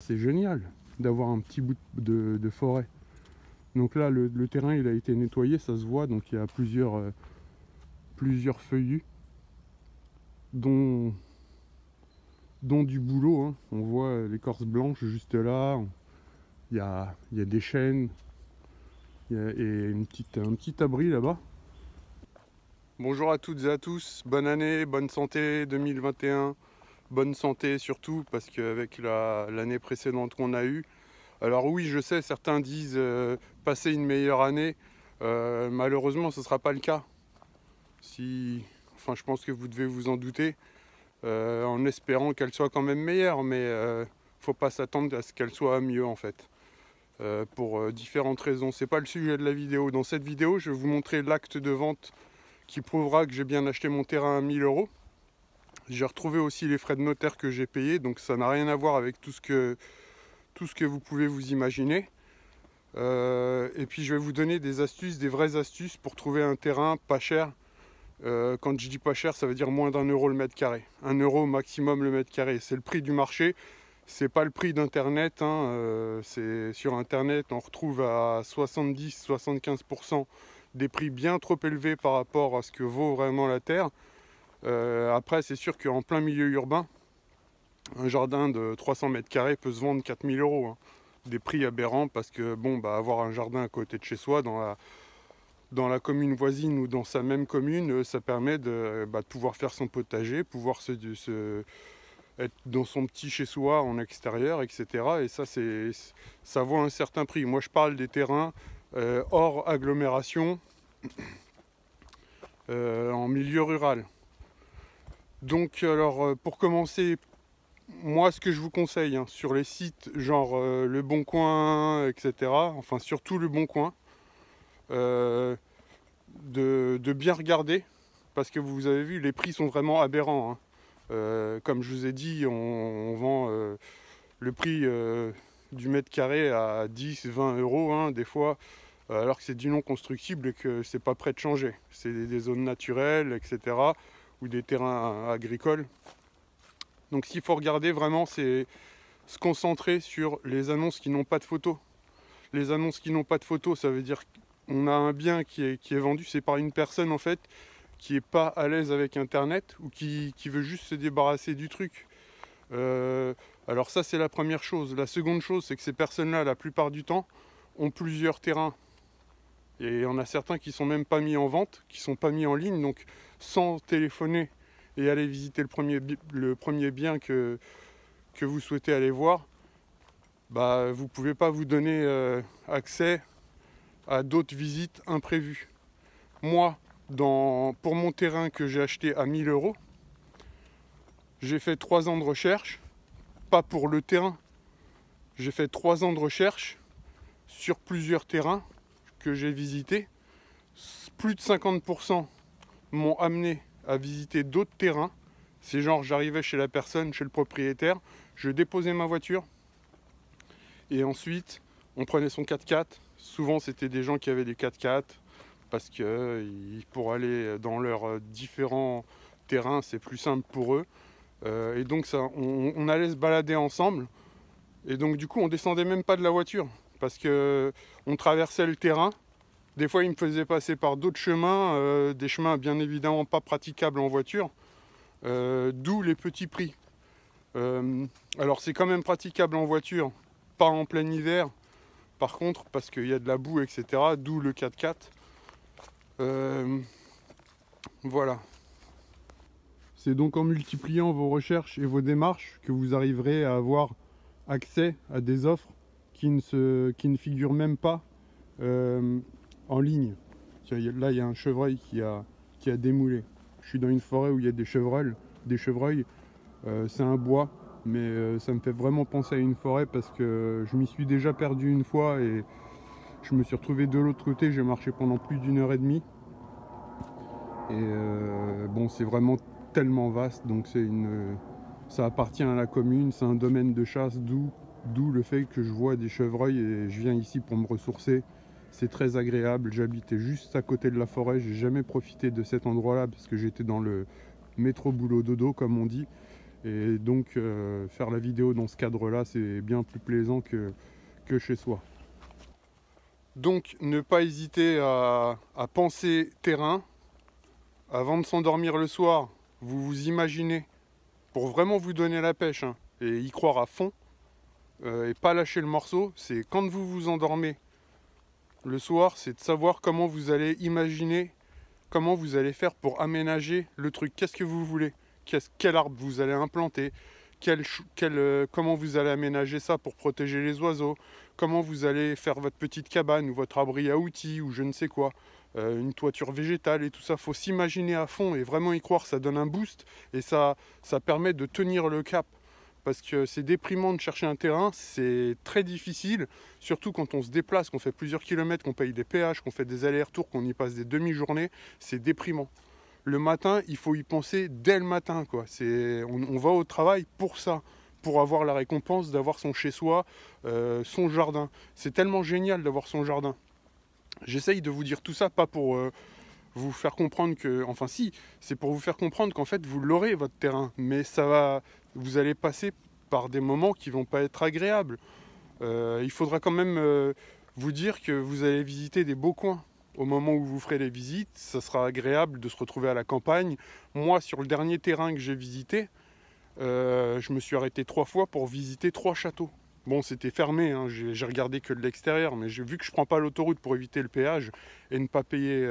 C'est génial d'avoir un petit bout de forêt. Donc là, le terrain il a été nettoyé, ça se voit, donc il y a plusieurs feuillus, dont du bouleau, hein. On voit l'écorce blanche juste là, il y a des chênes, et un petit abri là-bas. Bonjour à toutes et à tous, bonne année, bonne santé 2021, bonne santé surtout, parce qu'avec l'année précédente qu'on a eue, alors oui, je sais, certains disent passer une meilleure année. Malheureusement, ce ne sera pas le cas. Enfin, je pense que vous devez vous en douter, en espérant qu'elle soit quand même meilleure, mais faut pas s'attendre à ce qu'elle soit mieux en fait. Pour différentes raisons. C'est pas le sujet de la vidéo. Dans cette vidéo, je vais vous montrer l'acte de vente qui prouvera que j'ai bien acheté mon terrain à 1000 €. J'ai retrouvé aussi les frais de notaire que j'ai payés, donc ça n'a rien à voir avec tout ce que vous pouvez vous imaginer. Et puis je vais vous donner des astuces, des vraies astuces pour trouver un terrain pas cher. Quand je dis pas cher, ça veut dire moins d'1 € le mètre carré. 1 € maximum le mètre carré. C'est le prix du marché, c'est pas le prix d'internet, hein. Sur internet on retrouve à 70-75% des prix bien trop élevés par rapport à ce que vaut vraiment la terre. Après c'est sûr qu'en plein milieu urbain, un jardin de 300 mètres carrés peut se vendre 4000 €, hein. Des prix aberrants, parce que bon, avoir un jardin à côté de chez soi, dans la commune voisine ou dans sa même commune, ça permet de pouvoir faire son potager, pouvoir être dans son petit chez soi en extérieur, etc. Et ça vaut un certain prix. Moi je parle des terrains hors agglomération, en milieu rural. Donc alors pour commencer, moi ce que je vous conseille, hein, sur les sites genre Le Bon Coin, etc., enfin surtout Le Bon Coin, de bien regarder, parce que vous avez vu, les prix sont vraiment aberrants, hein. Comme je vous ai dit, on vend le prix du mètre carré à 10-20 €, hein, des fois, alors que c'est du non constructible et que c'est pas prêt de changer. C'est des zones naturelles, etc., ou des terrains agricoles. Donc s'il faut regarder vraiment, c'est se concentrer sur les annonces qui n'ont pas de photos. Les annonces qui n'ont pas de photos, ça veut dire qu'on a un bien qui est vendu, c'est par une personne en fait qui n'est pas à l'aise avec internet, ou qui veut juste se débarrasser du truc. Alors ça c'est la première chose. La seconde chose, c'est que ces personnes-là, la plupart du temps, ont plusieurs terrains. Et il y en a certains qui sont même pas mis en vente, qui sont pas mis en ligne, donc sans téléphoner et aller visiter le premier bien que vous souhaitez aller voir, vous ne pouvez pas vous donner accès à d'autres visites imprévues. Moi, pour mon terrain que j'ai acheté à 1000 €, j'ai fait 3 ans de recherche, pas pour le terrain, j'ai fait 3 ans de recherche sur plusieurs terrains que j'ai visités. Plus de 50% m'ont amené à visiter d'autres terrains. C'est genre, j'arrivais chez la personne, chez le propriétaire, je déposais ma voiture, et ensuite on prenait son 4x4. Souvent c'était des gens qui avaient des 4x4, parce que pour aller dans leurs différents terrains, c'est plus simple pour eux. Et donc on allait se balader ensemble. Et donc du coup on descendait même pas de la voiture, parce que on traversait le terrain. Des fois il me faisait passer par d'autres chemins, des chemins bien évidemment pas praticables en voiture, d'où les petits prix. Alors c'est quand même praticable en voiture, pas en plein hiver par contre, parce qu'il y a de la boue, etc., d'où le 4x4. Voilà. C'est donc en multipliant vos recherches et vos démarches que vous arriverez à avoir accès à des offres qui ne figurent même pas en ligne. Là, il y a un chevreuil qui a démoulé. Je suis dans une forêt où il y a des chevreuils. C'est un bois, mais ça me fait vraiment penser à une forêt, parce que je m'y suis déjà perdu une fois et je me suis retrouvé de l'autre côté. J'ai marché pendant plus d'1 h 30. Et bon, c'est vraiment tellement vaste, donc ça appartient à la commune, c'est un domaine de chasse, d'où le fait que je vois des chevreuils et je viens ici pour me ressourcer. C'est très agréable. J'habitais juste à côté de la forêt, j'ai jamais profité de cet endroit là parce que j'étais dans le métro boulot dodo comme on dit, Et donc faire la vidéo dans ce cadre-là, c'est bien plus plaisant que chez soi. Donc ne pas hésiter à penser terrain. Avant de s'endormir le soir, vous vous imaginez, pour vraiment vous donner la pêche, hein, et y croire à fond, et pas lâcher le morceau, c'est quand vous vous endormez le soir, c'est de savoir comment vous allez imaginer, comment vous allez faire pour aménager le truc. Qu'est-ce que vous voulez? Quel arbre vous allez implanter? Comment vous allez aménager ça pour protéger les oiseaux? Comment vous allez faire votre petite cabane ou votre abri à outils ou je ne sais quoi? Une toiture végétale et tout ça. Faut s'imaginer à fond et vraiment y croire. Ça donne un boost et ça permet de tenir le cap. Parce que c'est déprimant de chercher un terrain, c'est très difficile, surtout quand on se déplace, qu'on fait plusieurs kilomètres, qu'on paye des péages, qu'on fait des allers-retours, qu'on y passe des demi-journées, c'est déprimant. Le matin, il faut y penser dès le matin, quoi. On va au travail pour ça, pour avoir la récompense d'avoir son chez-soi, son jardin. C'est tellement génial d'avoir son jardin. J'essaye de vous dire tout ça, pas pour vous faire comprendre que... Enfin si, c'est pour vous faire comprendre qu'en fait, vous l'aurez, votre terrain. Mais vous allez passer par des moments qui vont pas être agréables. Il faudra quand même vous dire que vous allez visiter des beaux coins. Au moment où vous ferez les visites, ça sera agréable de se retrouver à la campagne. Moi, sur le dernier terrain que j'ai visité, je me suis arrêté 3 fois pour visiter 3 châteaux. Bon, c'était fermé, hein, j'ai regardé que de l'extérieur, mais vu que je ne prends pas l'autoroute pour éviter le péage et ne pas payer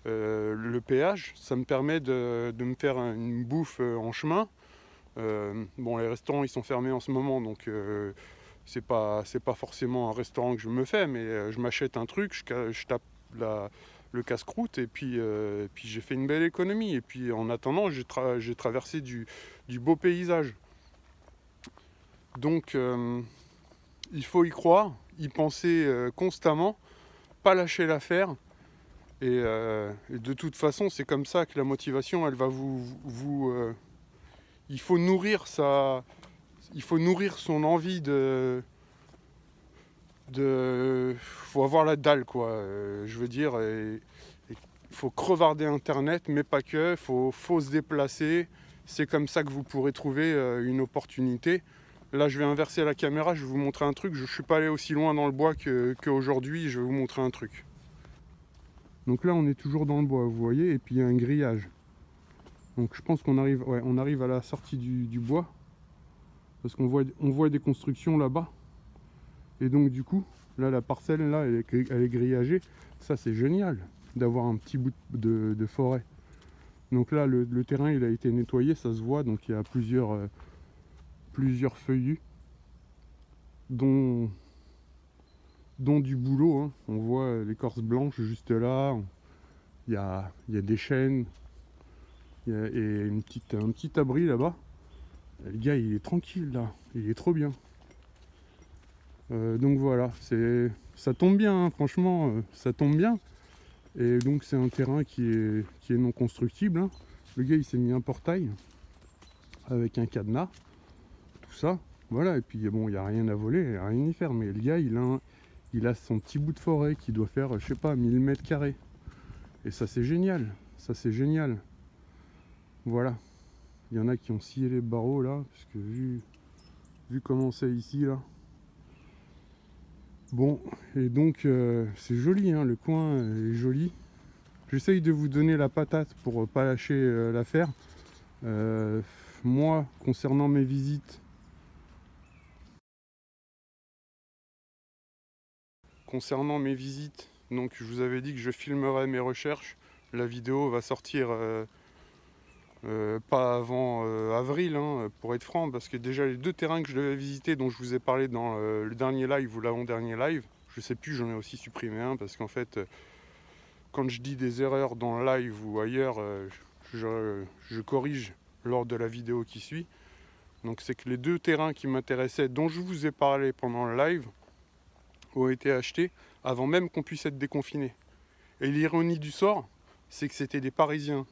le péage, ça me permet de me faire une bouffe en chemin. Bon, les restaurants ils sont fermés en ce moment, donc c'est pas forcément un restaurant que je me fais, mais je m'achète un truc, je tape le casse-croûte et puis j'ai fait une belle économie. Et puis en attendant, j'ai traversé du beau paysage. Donc il faut y croire, y penser constamment, pas lâcher l'affaire. Et de toute façon, c'est comme ça que la motivation, elle va il faut nourrir son envie faut avoir la dalle, quoi. Je veux dire, il faut crevarder Internet, mais pas que. Faut se déplacer. C'est comme ça que vous pourrez trouver une opportunité. Là, je vais inverser la caméra. Je vais vous montrer un truc. Je ne suis pas allé aussi loin dans le bois qu'aujourd'hui. Je vais vous montrer un truc. Donc là, on est toujours dans le bois, vous voyez. Et puis il y a un grillage. Donc je pense qu'on arrive, ouais, on arrive à la sortie du bois. Parce qu'on voit des constructions là-bas. Et donc du coup, là la parcelle là, elle est grillagée. Ça c'est génial d'avoir un petit bout de forêt. Donc là le terrain il a été nettoyé, ça se voit. Donc il y a plusieurs feuillus, dont du bouleau, hein. On voit l'écorce blanche juste là. Il y a des chênes. Et un petit abri là-bas. Le gars il est tranquille là, il est trop bien. Donc voilà, ça tombe bien, hein, franchement, ça tombe bien. Et donc c'est un terrain qui est non constructible, hein. Le gars il s'est mis un portail avec un cadenas, tout ça, voilà. Et puis bon, il n'y a rien à voler, il n'y a rien à y faire. Mais le gars il a son petit bout de forêt qui doit faire, je sais pas, 1000 mètres carrés. Et ça c'est génial, ça c'est génial. Voilà, il y en a qui ont scié les barreaux là, parce que vu comment c'est ici là. Bon, et donc c'est joli, hein, le coin est joli. J'essaye de vous donner la patate pour pas lâcher l'affaire. Moi, concernant mes visites, donc je vous avais dit que je filmerai mes recherches. La vidéo va sortir pas avant avril, hein, pour être franc, parce que déjà les 2 terrains que je devais visiter, dont je vous ai parlé dans le dernier live ou l'avant-dernier live, je sais plus, j'en ai aussi supprimé un, parce qu'en fait, quand je dis des erreurs dans le live ou ailleurs, je corrige lors de la vidéo qui suit. Donc c'est que les 2 terrains qui m'intéressaient, dont je vous ai parlé pendant le live, ont été achetés avant même qu'on puisse être déconfiné. Et l'ironie du sort, c'est que c'était des Parisiens.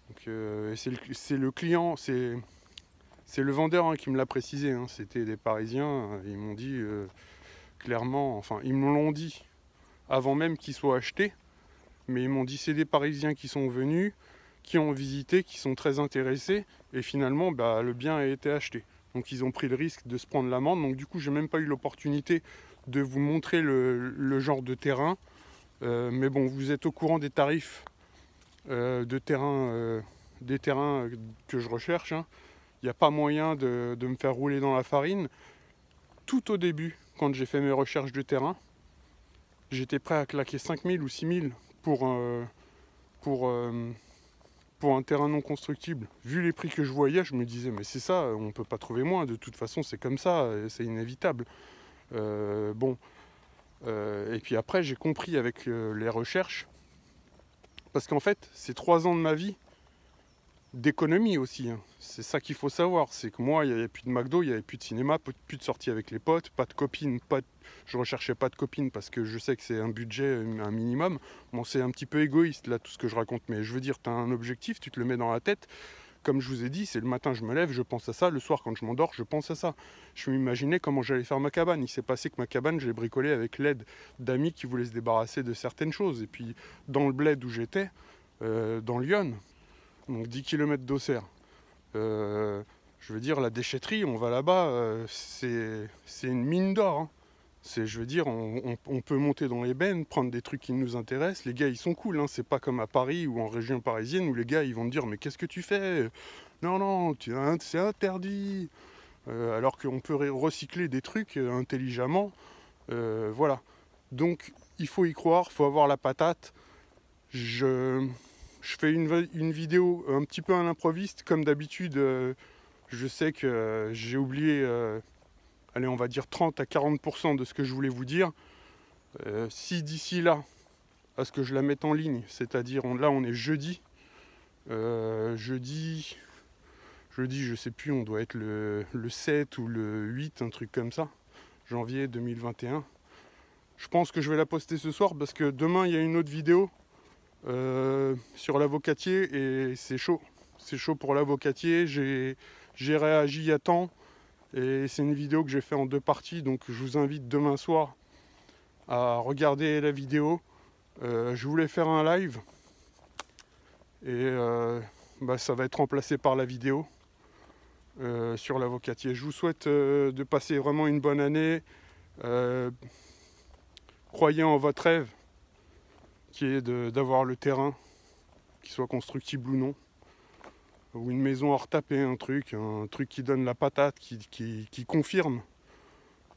Donc c'est le client, c'est le vendeur, hein, qui me l'a précisé, hein. C'était des Parisiens, ils m'ont dit clairement, enfin ils me l'ont dit avant même qu'ils soient achetés, mais ils m'ont dit c'est des Parisiens qui sont venus, qui ont visité, qui sont très intéressés, et finalement bah, le bien a été acheté. Donc ils ont pris le risque de se prendre l'amende, donc du coup j'ai même pas eu l'opportunité de vous montrer le genre de terrain. Mais bon, vous êtes au courant des tarifs des terrains que je recherche, hein. Il n'y a pas moyen de me faire rouler dans la farine. Tout au début, quand j'ai fait mes recherches de terrain, j'étais prêt à claquer 5 000 ou 6 000 pour un terrain non constructible. Vu les prix que je voyais, je me disais, mais c'est ça, on ne peut pas trouver moins, de toute façon c'est comme ça, c'est inévitable. Et puis après, j'ai compris avec les recherches, parce qu'en fait, c'est 3 ans de ma vie d'économie aussi, hein. C'est ça qu'il faut savoir, c'est que moi, il n'y avait plus de McDo, il n'y avait plus de cinéma, plus de sorties avec les potes, pas de copines, je recherchais pas de copines parce que je sais que c'est un budget, un minimum. Bon, c'est un petit peu égoïste là, tout ce que je raconte, mais je veux dire, tu as un objectif, tu te le mets dans la tête. Comme je vous ai dit, c'est le matin, je me lève, je pense à ça. Le soir, quand je m'endors, je pense à ça. Je m'imaginais comment j'allais faire ma cabane. Il s'est passé que ma cabane, je l'ai bricolée avec l'aide d'amis qui voulaient se débarrasser de certaines choses. Et puis, dans le bled où j'étais, dans Lyon, donc 10 km d'Auxerre, je veux dire, la déchetterie, on va là-bas, c'est une mine d'or, hein. Je veux dire, on peut monter dans les bennes, prendre des trucs qui nous intéressent. Les gars, ils sont cool, hein. C'est pas comme à Paris ou en région parisienne où les gars, ils vont te dire, mais qu'est-ce que tu fais? Non, non, c'est interdit. Alors qu'on peut recycler des trucs intelligemment. Voilà. Donc, il faut y croire, il faut avoir la patate. Je fais une vidéo un petit peu à l'improviste, comme d'habitude. Je sais que j'ai oublié... allez, on va dire 30 à 40% de ce que je voulais vous dire. Si d'ici là, à ce que je la mette en ligne, c'est-à-dire là on est jeudi, jeudi, je sais plus, on doit être le 7 ou le 8, un truc comme ça, janvier 2021. Je pense que je vais la poster ce soir parce que demain il y a une autre vidéo sur l'avocatier et c'est chaud. C'est chaud pour l'avocatier, j'ai réagi à temps. Et c'est une vidéo que j'ai fait en 2 parties, donc je vous invite demain soir à regarder la vidéo. Je voulais faire un live et ça va être remplacé par la vidéo sur l'avocatier. Je vous souhaite de passer vraiment une bonne année. Croyez en votre rêve qui est d'avoir le terrain, qu'il soit constructible ou non. Ou une maison à retaper, un truc qui donne la patate, qui confirme.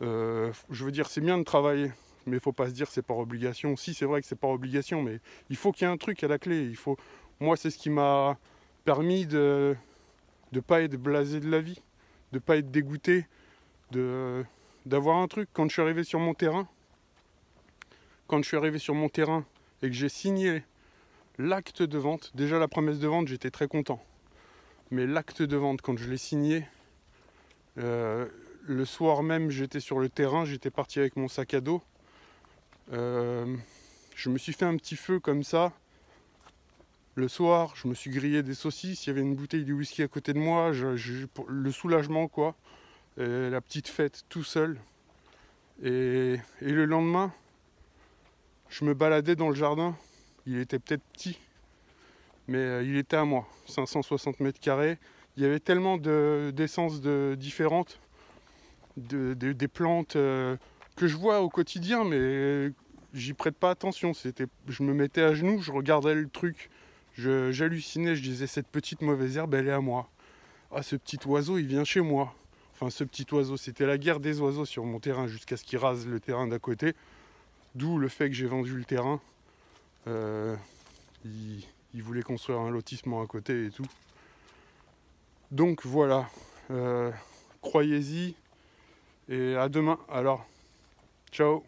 Je veux dire, c'est bien de travailler, mais il faut pas se dire que c'est par obligation. Si, c'est vrai que c'est par obligation, mais il faut qu'il y ait un truc à la clé. Moi, c'est ce qui m'a permis de ne pas être blasé de la vie, de ne pas être dégoûté, d'avoir un truc. Quand je suis arrivé sur mon terrain, et que j'ai signé l'acte de vente, déjà la promesse de vente, j'étais très content. Mais l'acte de vente, quand je l'ai signé, le soir même, j'étais sur le terrain, j'étais parti avec mon sac à dos. Je me suis fait un petit feu comme ça. Le soir, je me suis grillé des saucisses, il y avait une bouteille de whisky à côté de moi, le soulagement quoi. Et la petite fête tout seul. Et le lendemain, je me baladais dans le jardin. Il était peut-être petit, mais il était à moi, 560 mètres carrés. Il y avait tellement d'essences différentes, des plantes que je vois au quotidien, mais j'y prête pas attention. Je me mettais à genoux, je regardais le truc, j'hallucinais, je disais cette petite mauvaise herbe, elle est à moi. Ah, ce petit oiseau, il vient chez moi. Enfin, ce petit oiseau, c'était la guerre des oiseaux sur mon terrain jusqu'à ce qu'il rase le terrain d'à côté. D'où le fait que j'ai vendu le terrain. Il voulait construire un lotissement à côté et tout. Donc voilà, croyez-y et à demain. Alors, ciao.